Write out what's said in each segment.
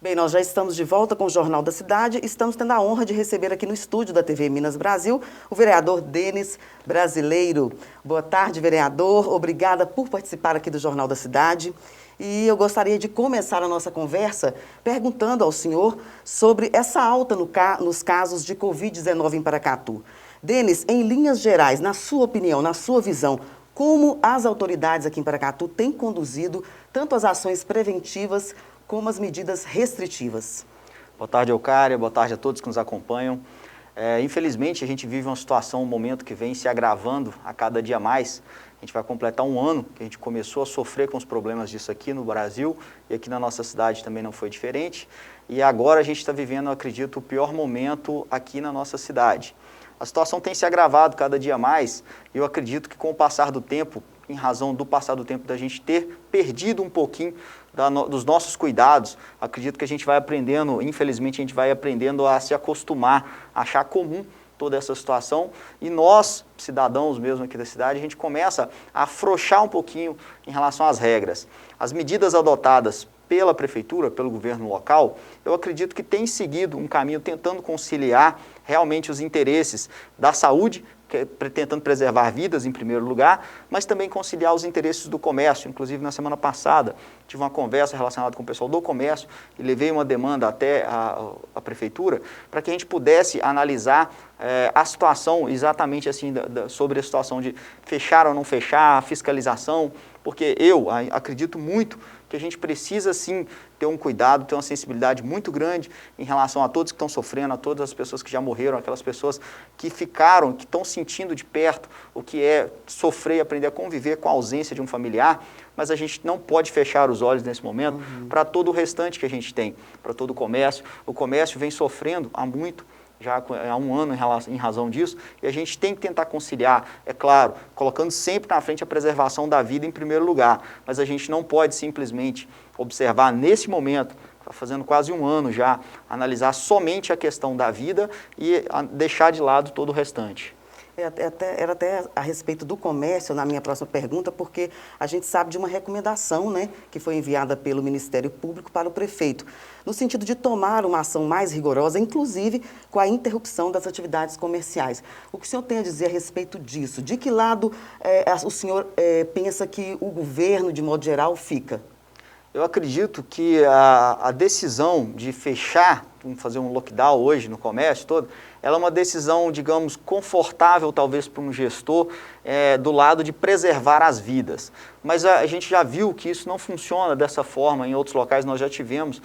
Bem, nós já estamos de volta com o Jornal da Cidade. Estamos tendo a honra de receber aqui no estúdio da TV Minas Brasil o vereador Denis Brasileiro. Boa tarde, vereador. Obrigada por participar aqui do Jornal da Cidade. E eu gostaria de começar a nossa conversa perguntando ao senhor sobre essa alta nos casos de Covid-19 em Paracatu. Denis, em linhas gerais, na sua opinião, na sua visão, como as autoridades aqui em Paracatu têm conduzido tanto as ações preventivas como as medidas restritivas? Boa tarde, Eucária. Boa tarde a todos que nos acompanham. Infelizmente, a gente vive uma situação, um momento que vem se agravando a cada dia mais. A gente vai completar um ano que a gente começou a sofrer com os problemas disso aqui no Brasil e aqui na nossa cidade também não foi diferente. E agora a gente está vivendo, eu acredito, o pior momento aqui na nossa cidade. A situação tem se agravado cada dia mais e eu acredito que com o passar do tempo, em razão do passar do tempo da gente ter perdido um pouquinho dos nossos cuidados, acredito que a gente vai aprendendo, infelizmente a gente vai aprendendo a se acostumar, a achar comum toda essa situação e nós, cidadãos mesmo aqui da cidade, a gente começa a afrouxar um pouquinho em relação às regras. As medidas adotadas pela prefeitura, pelo governo local, eu acredito que tem seguido um caminho tentando conciliar realmente os interesses da saúde, tentando preservar vidas em primeiro lugar, mas também conciliar os interesses do comércio. Inclusive, na semana passada, tive uma conversa relacionada com o pessoal do comércio e levei uma demanda até a prefeitura para que a gente pudesse analisar a situação exatamente assim, sobre a situação de fechar ou não fechar, a fiscalização, porque eu acredito muito que a gente precisa sim ter um cuidado, ter uma sensibilidade muito grande em relação a todos que estão sofrendo, a todas as pessoas que já morreram, aquelas pessoas que ficaram, que estão sentindo de perto o que é sofrer e aprender a conviver com a ausência de um familiar, mas a gente não pode fechar os olhos nesse momento para todo o restante que a gente tem, para todo o comércio. O comércio vem sofrendo há muito, já há um ano em razão disso, e a gente tem que tentar conciliar, é claro, colocando sempre na frente a preservação da vida em primeiro lugar, mas a gente não pode simplesmente observar nesse momento, está fazendo quase um ano já, analisar somente a questão da vida e deixar de lado todo o restante. Era até a respeito do comércio, na minha próxima pergunta, porque a gente sabe de uma recomendação, né, que foi enviada pelo Ministério Público para o prefeito, no sentido de tomar uma ação mais rigorosa, inclusive com a interrupção das atividades comerciais. O que o senhor tem a dizer a respeito disso? De que lado o senhor pensa que o governo, de modo geral, fica? Eu acredito que a decisão de fechar, fazer um lockdown hoje no comércio todo, ela é uma decisão, digamos, confortável talvez para um gestor do lado de preservar as vidas. Mas a gente já viu que isso não funciona dessa forma em outros locais, nós já tivemos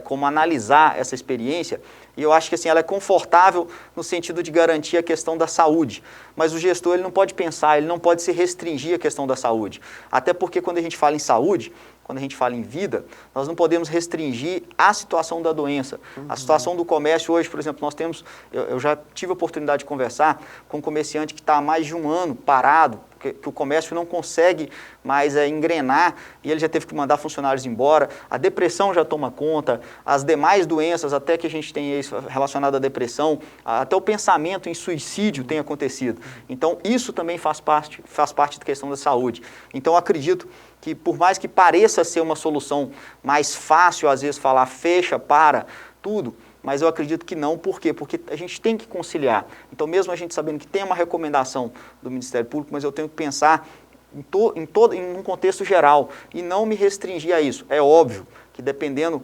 como analisar essa experiência e eu acho que assim, ela é confortável no sentido de garantir a questão da saúde. Mas o gestor ele não pode pensar, ele não pode se restringir à questão da saúde. Até porque quando a gente fala em saúde, quando a gente fala em vida, nós não podemos restringir a situação da doença. A situação do comércio hoje, por exemplo, nós temos, eu já tive a oportunidade de conversar com um comerciante que está há mais de um ano parado, que o comércio não consegue mais engrenar e ele já teve que mandar funcionários embora, a depressão já toma conta, as demais doenças, até que a gente tem isso relacionado à depressão, até o pensamento em suicídio tem acontecido. Então, isso também faz parte da questão da saúde. Então, eu acredito que por mais que pareça ser uma solução mais fácil, às vezes, falar fecha, para, tudo, mas eu acredito que não. Por quê? Porque a gente tem que conciliar. Então, mesmo a gente sabendo que tem uma recomendação do Ministério Público, mas eu tenho que pensar em um contexto geral e não me restringir a isso. É óbvio que dependendo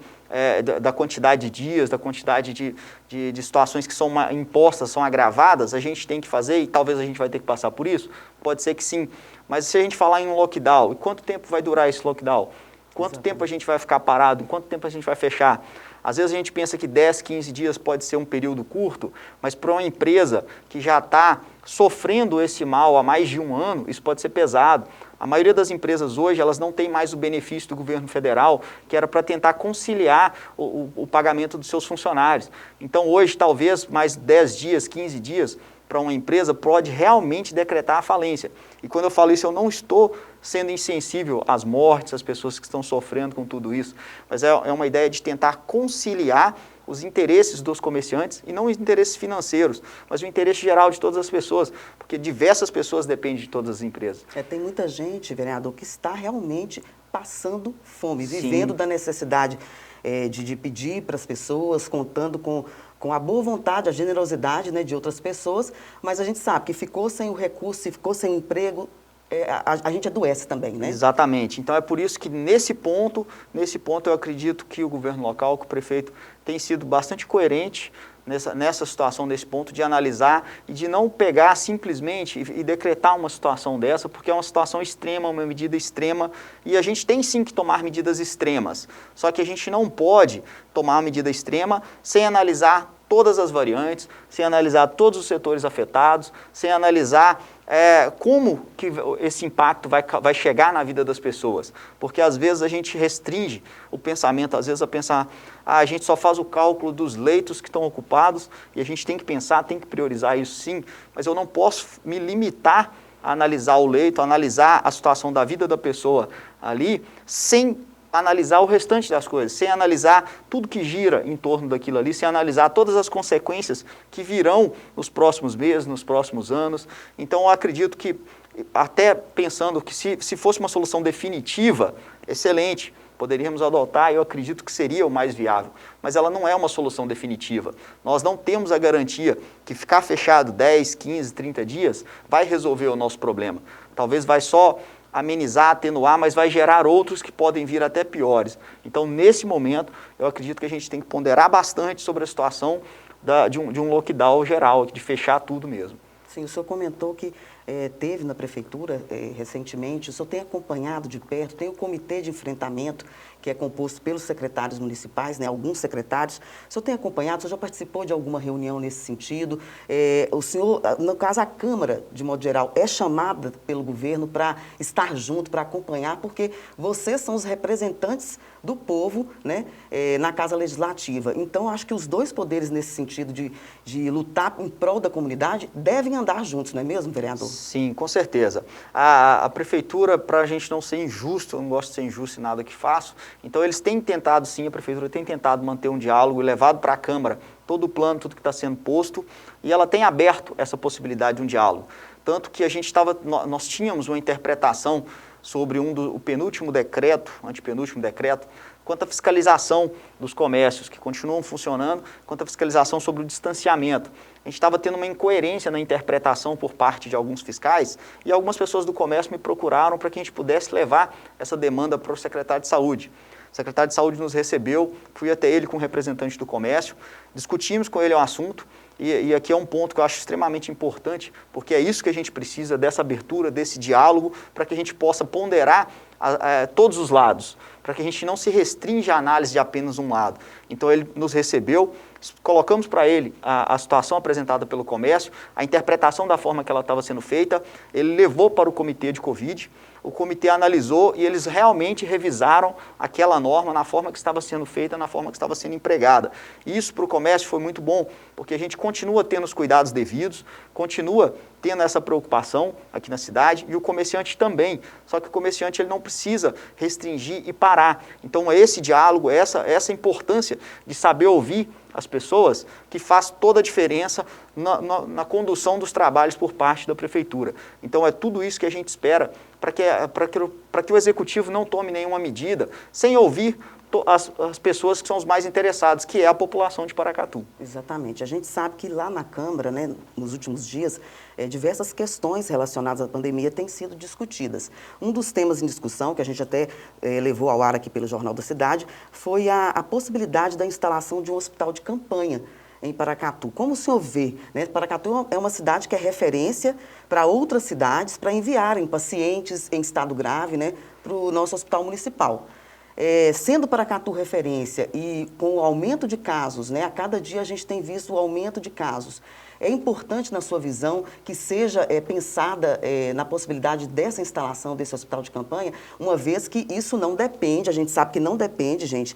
da quantidade de dias, da quantidade de situações que são impostas, são agravadas, a gente tem que fazer e talvez a gente vai ter que passar por isso? Pode ser que sim. Mas se a gente falar em um lockdown, e quanto tempo vai durar esse lockdown? Quanto tempo a gente vai ficar parado? Quanto tempo a gente vai fechar? Às vezes a gente pensa que 10, 15 dias pode ser um período curto, mas para uma empresa que já está sofrendo esse mal há mais de um ano, isso pode ser pesado. A maioria das empresas hoje, elas não tem mais o benefício do governo federal, que era para tentar conciliar o pagamento dos seus funcionários. Então hoje, talvez mais 10 dias, 15 dias, para uma empresa pode realmente decretar a falência. E quando eu falo isso, eu não estou sendo insensível às mortes, às pessoas que estão sofrendo com tudo isso, mas é uma ideia de tentar conciliar os interesses dos comerciantes e não os interesses financeiros, mas o interesse geral de todas as pessoas, porque diversas pessoas dependem de todas as empresas. Tem muita gente, vereador, que está realmente passando fome, Sim. vivendo da necessidade. de pedir para as pessoas, contando com a boa vontade, a generosidade, né, de outras pessoas, mas a gente sabe que ficou sem o recurso, se ficou sem o emprego, a gente adoece também, né? Exatamente. Então é por isso que nesse ponto eu acredito que o governo local, que o prefeito tem sido bastante coerente nessa situação, nesse ponto de analisar e de não pegar simplesmente e decretar uma situação dessa, porque é uma situação extrema, uma medida extrema, e a gente tem sim que tomar medidas extremas. Só que a gente não pode tomar uma medida extrema sem analisar todas as variantes, sem analisar todos os setores afetados, sem analisar como que esse impacto vai chegar na vida das pessoas. Porque às vezes a gente restringe o pensamento, às vezes a pensar, a gente só faz o cálculo dos leitos que estão ocupados e a gente tem que pensar, tem que priorizar isso sim, mas eu não posso me limitar a analisar o leito, a analisar a situação da vida da pessoa ali, sem analisar o restante das coisas, sem analisar tudo que gira em torno daquilo ali, sem analisar todas as consequências que virão nos próximos meses, nos próximos anos. Então, eu acredito que, até pensando que se fosse uma solução definitiva, excelente, poderíamos adotar, eu acredito que seria o mais viável, mas ela não é uma solução definitiva. Nós não temos a garantia que ficar fechado 10, 15, 30 dias vai resolver o nosso problema. Talvez vai só amenizar, atenuar, mas vai gerar outros que podem vir até piores. Então, nesse momento, eu acredito que a gente tem que ponderar bastante sobre a situação de um lockdown geral, de fechar tudo mesmo. Sim, o senhor comentou que teve na prefeitura recentemente, o senhor tem acompanhado de perto, tem o comitê de enfrentamento, que é composto pelos secretários municipais, né, alguns secretários. O senhor tem acompanhado, o senhor já participou de alguma reunião nesse sentido? O senhor, no caso, a Câmara, de modo geral, é chamada pelo governo para estar junto, para acompanhar, porque vocês são os representantes do povo, né, na Casa Legislativa. Então, acho que os dois poderes, nesse sentido de lutar em prol da comunidade, devem andar juntos, não é mesmo, vereador? Sim, com certeza. A prefeitura, para a gente não ser injusto, eu não gosto de ser injusto em nada que faço, então eles têm tentado, sim, a prefeitura tem tentado manter um diálogo, levado para a Câmara todo o plano, tudo que está sendo posto, e ela tem aberto essa possibilidade de um diálogo. Tanto que nós tínhamos uma interpretação sobre o penúltimo decreto, antepenúltimo decreto, quanto à fiscalização dos comércios que continuam funcionando, quanto à fiscalização sobre o distanciamento. A gente estava tendo uma incoerência na interpretação por parte de alguns fiscais e algumas pessoas do comércio me procuraram para que a gente pudesse levar essa demanda para o secretário de Saúde. O secretário de Saúde nos recebeu, fui até ele com o representante do comércio, discutimos com ele o assunto, e aqui é um ponto que eu acho extremamente importante, porque é isso que a gente precisa, dessa abertura, desse diálogo, para que a gente possa ponderar todos os lados, para que a gente não se restrinja à análise de apenas um lado. Então ele nos recebeu, colocamos para ele a situação apresentada pelo comércio, a interpretação da forma que ela estava sendo feita, ele levou para o comitê de Covid, o comitê analisou e eles realmente revisaram aquela norma na forma que estava sendo feita, na forma que estava sendo empregada. E isso para o comércio foi muito bom, porque a gente continua tendo os cuidados devidos, continua tendo essa preocupação aqui na cidade e o comerciante também. Só que o comerciante ele não precisa restringir e parar. Então esse diálogo, essa importância de saber ouvir as pessoas, que faz toda a diferença na condução dos trabalhos por parte da prefeitura. Então é tudo isso que a gente espera para que o executivo não tome nenhuma medida sem ouvir as pessoas que são os mais interessados, que é a população de Paracatu. Exatamente. A gente sabe que lá na Câmara, né, nos últimos dias, diversas questões relacionadas à pandemia têm sido discutidas. Um dos temas em discussão, que a gente até levou ao ar aqui pelo Jornal da Cidade, foi a possibilidade da instalação de um hospital de campanha em Paracatu. Como o senhor vê, né, Paracatu é uma cidade que é referência para outras cidades para enviarem pacientes em estado grave, né, para o nosso hospital municipal. Sendo Paracatu referência e com o aumento de casos, né, a cada dia a gente tem visto o aumento de casos, é importante, na sua visão, que seja pensada na possibilidade dessa instalação desse hospital de campanha, uma vez que isso não depende, a gente sabe que não depende, gente,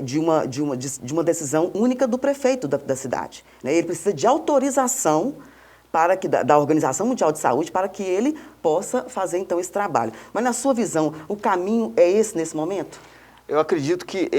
de uma decisão única do prefeito da cidade, né? Ele precisa de autorização da Organização Mundial de Saúde para que ele possa fazer, então, esse trabalho. Mas, na sua visão, o caminho é esse nesse momento? Eu acredito que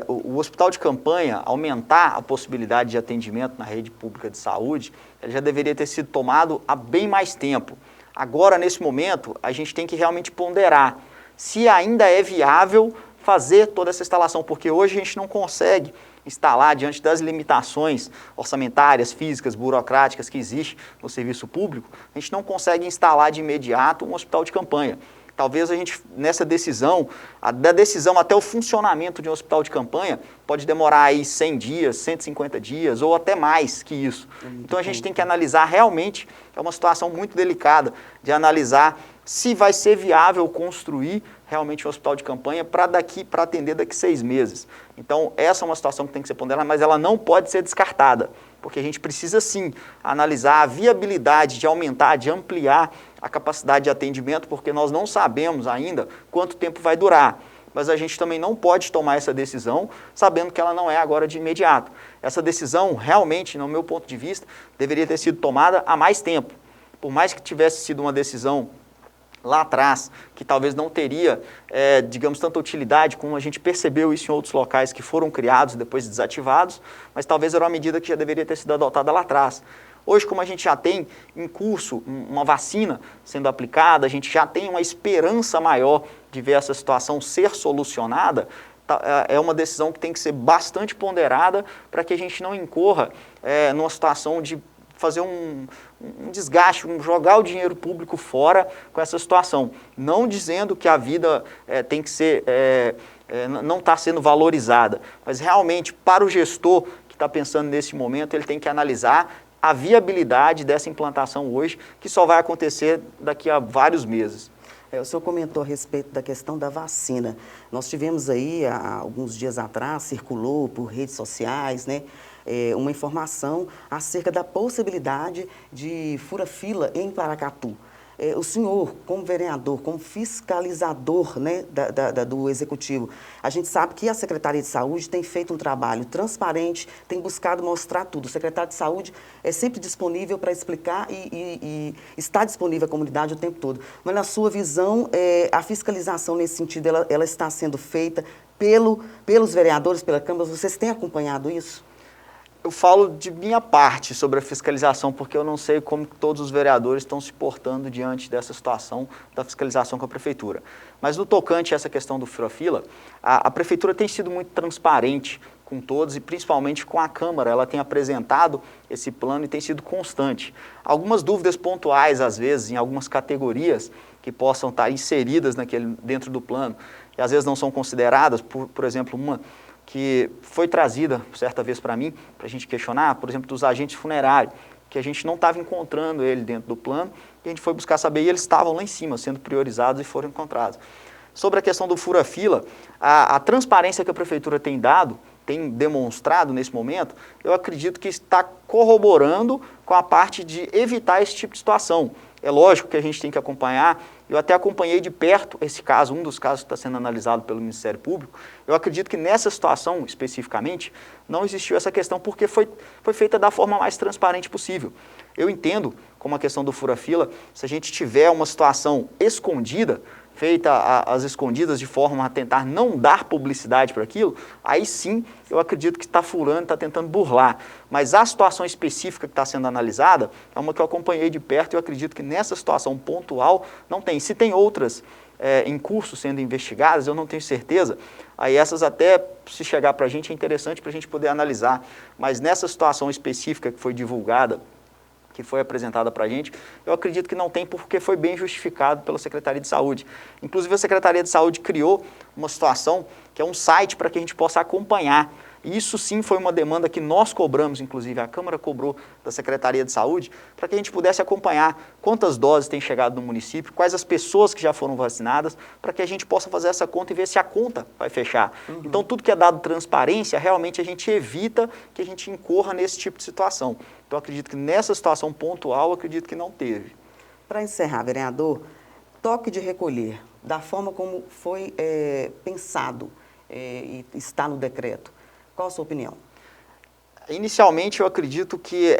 o hospital de campanha, aumentar a possibilidade de atendimento na rede pública de saúde, ele já deveria ter sido tomado há bem mais tempo. Agora, nesse momento, a gente tem que realmente ponderar se ainda é viável fazer toda essa instalação, porque hoje a gente não consegue instalar diante das limitações orçamentárias, físicas, burocráticas que existem no serviço público, a gente não consegue instalar de imediato um hospital de campanha. Talvez a gente, nessa decisão, da decisão até o funcionamento de um hospital de campanha, pode demorar aí 100 dias, 150 dias ou até mais que isso. Então a gente tem que analisar realmente, é uma situação muito delicada, de analisar se vai ser viável construir realmente um hospital de campanha para atender daqui 6 meses. Então essa é uma situação que tem que ser ponderada, mas ela não pode ser descartada, porque a gente precisa sim analisar a viabilidade de aumentar, de ampliar a capacidade de atendimento, porque nós não sabemos ainda quanto tempo vai durar. Mas a gente também não pode tomar essa decisão sabendo que ela não é agora de imediato. Essa decisão, realmente, no meu ponto de vista, deveria ter sido tomada há mais tempo. Por mais que tivesse sido uma decisão lá atrás, que talvez não teria, digamos, tanta utilidade como a gente percebeu isso em outros locais que foram criados e depois desativados, mas talvez era uma medida que já deveria ter sido adotada lá atrás. Hoje, como a gente já tem em curso uma vacina sendo aplicada, a gente já tem uma esperança maior de ver essa situação ser solucionada, é uma decisão que tem que ser bastante ponderada para que a gente não incorra numa situação de fazer um desgaste, jogar o dinheiro público fora com essa situação. Não dizendo que a vida tem que ser, não está sendo valorizada, mas realmente para o gestor que está pensando nesse momento, ele tem que analisar a viabilidade dessa implantação hoje, que só vai acontecer daqui a vários meses. O senhor comentou a respeito da questão da vacina. Nós tivemos aí, há alguns dias atrás, circulou por redes sociais, né, uma informação acerca da possibilidade de fura-fila em Paracatu. O senhor, como vereador, como fiscalizador, né, do Executivo, a gente sabe que a Secretaria de Saúde tem feito um trabalho transparente, tem buscado mostrar tudo. O secretário de Saúde é sempre disponível para explicar e está disponível à comunidade o tempo todo. Mas, na sua visão, a fiscalização nesse sentido, ela está sendo feita pelos vereadores, pela Câmara? Vocês têm acompanhado isso? Eu falo de minha parte sobre a fiscalização, porque eu não sei como todos os vereadores estão se portando diante dessa situação da fiscalização com a Prefeitura. Mas no tocante a essa questão do fura-fila, a Prefeitura tem sido muito transparente com todos e principalmente com a Câmara. Ela tem apresentado esse plano e tem sido constante. Algumas dúvidas pontuais, às vezes, em algumas categorias que possam estar inseridas dentro do plano e às vezes não são consideradas, por exemplo, uma que foi trazida certa vez para mim, para a gente questionar, por exemplo, dos agentes funerários, que a gente não estava encontrando ele dentro do plano, e a gente foi buscar saber, e eles estavam lá em cima, sendo priorizados e foram encontrados. Sobre a questão do fura-fila, a transparência que a Prefeitura tem dado, tem demonstrado nesse momento, eu acredito que está corroborando com a parte de evitar esse tipo de situação. É lógico que a gente tem que acompanhar, eu até acompanhei de perto esse caso, um dos casos que está sendo analisado pelo Ministério Público. Eu acredito que nessa situação, especificamente, não existiu essa questão porque foi feita da forma mais transparente possível. Eu entendo, como a questão do fura-fila, se a gente tiver uma situação escondida, feita às escondidas de forma a tentar não dar publicidade para aquilo, aí sim eu acredito que está furando, está tentando burlar. Mas a situação específica que está sendo analisada é uma que eu acompanhei de perto e eu acredito que nessa situação pontual não tem. Se tem outras em curso sendo investigadas, eu não tenho certeza, aí essas até, se chegar para a gente, é interessante para a gente poder analisar. Mas nessa situação específica que foi divulgada, que foi apresentada para a gente, eu acredito que não tem porque foi bem justificado pela Secretaria de Saúde. Inclusive, a Secretaria de Saúde criou uma situação que é um site para que a gente possa acompanhar. E isso sim foi uma demanda que nós cobramos, inclusive a Câmara cobrou da Secretaria de Saúde, para que a gente pudesse acompanhar quantas doses têm chegado no município, quais as pessoas que já foram vacinadas, para que a gente possa fazer essa conta e ver se a conta vai fechar. Então, tudo que é dado transparência, realmente a gente evita que a gente incorra nesse tipo de situação. Então, acredito que nessa situação pontual, acredito que não teve. Para encerrar, vereador, toque de recolher, da forma como foi pensado e está no decreto. Qual a sua opinião? Inicialmente, eu acredito que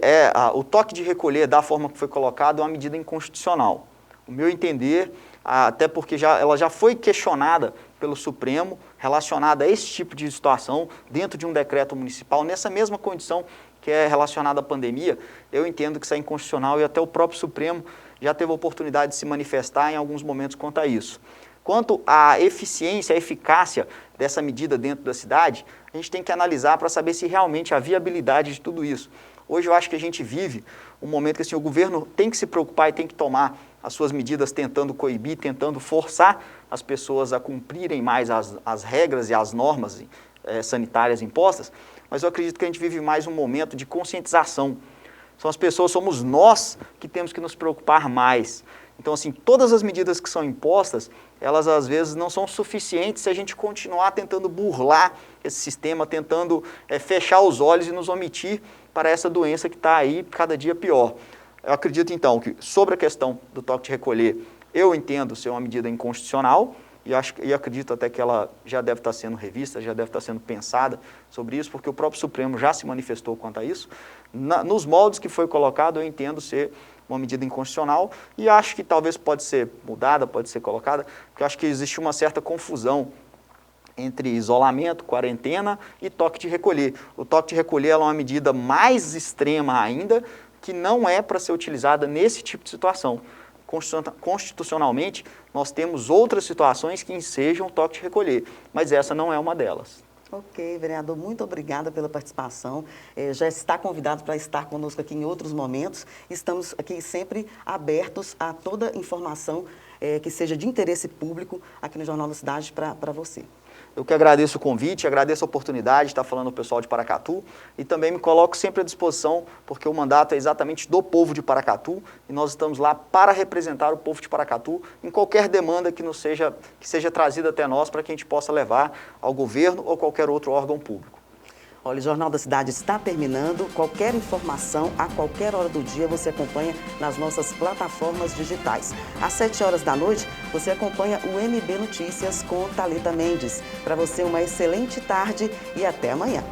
o toque de recolher, da forma que foi colocado, é uma medida inconstitucional. O meu entender, até porque ela já foi questionada pelo Supremo, relacionada a esse tipo de situação, dentro de um decreto municipal, nessa mesma condição que é relacionada à pandemia, eu entendo que isso é inconstitucional e até o próprio Supremo já teve a oportunidade de se manifestar em alguns momentos quanto a isso. Quanto à eficiência, à eficácia dessa medida dentro da cidade, a gente tem que analisar para saber se realmente há viabilidade de tudo isso. Hoje eu acho que a gente vive um momento que assim, o governo tem que se preocupar e tem que tomar as suas medidas tentando coibir, tentando forçar as pessoas a cumprirem mais as regras e as normas sanitárias impostas, mas eu acredito que a gente vive mais um momento de conscientização. São as pessoas, somos nós que temos que nos preocupar mais. Então, assim, todas as medidas que são impostas, elas às vezes não são suficientes se a gente continuar tentando burlar esse sistema, tentando fechar os olhos e nos omitir para essa doença que está aí cada dia pior. Eu acredito, então, que sobre a questão do toque de recolher, eu entendo ser uma medida inconstitucional e acredito até que ela já deve estar sendo revista, já deve estar sendo pensada sobre isso, porque o próprio Supremo já se manifestou quanto a isso. Nos moldes que foi colocado, eu entendo ser uma medida inconstitucional e acho que talvez pode ser mudada, pode ser colocada, porque eu acho que existe uma certa confusão entre isolamento, quarentena e toque de recolher. O toque de recolher é uma medida mais extrema ainda, que não é para ser utilizada nesse tipo de situação. Constitucionalmente, nós temos outras situações que ensejam o toque de recolher, mas essa não é uma delas. Ok, vereador, muito obrigada pela participação. Já está convidado para estar conosco aqui em outros momentos. Estamos aqui sempre abertos a toda informação que seja de interesse público aqui no Jornal da Cidade para você. Eu que agradeço o convite, agradeço a oportunidade de estar falando ao pessoal de Paracatu e também me coloco sempre à disposição, porque o mandato é exatamente do povo de Paracatu e nós estamos lá para representar o povo de Paracatu em qualquer demanda que seja trazida até nós para que a gente possa levar ao governo ou qualquer outro órgão público. Olha, o Jornal da Cidade está terminando. Qualquer informação, a qualquer hora do dia, você acompanha nas nossas plataformas digitais. Às 7 horas da noite, você acompanha o MB Notícias com Thalita Mendes. Para você, uma excelente tarde e até amanhã.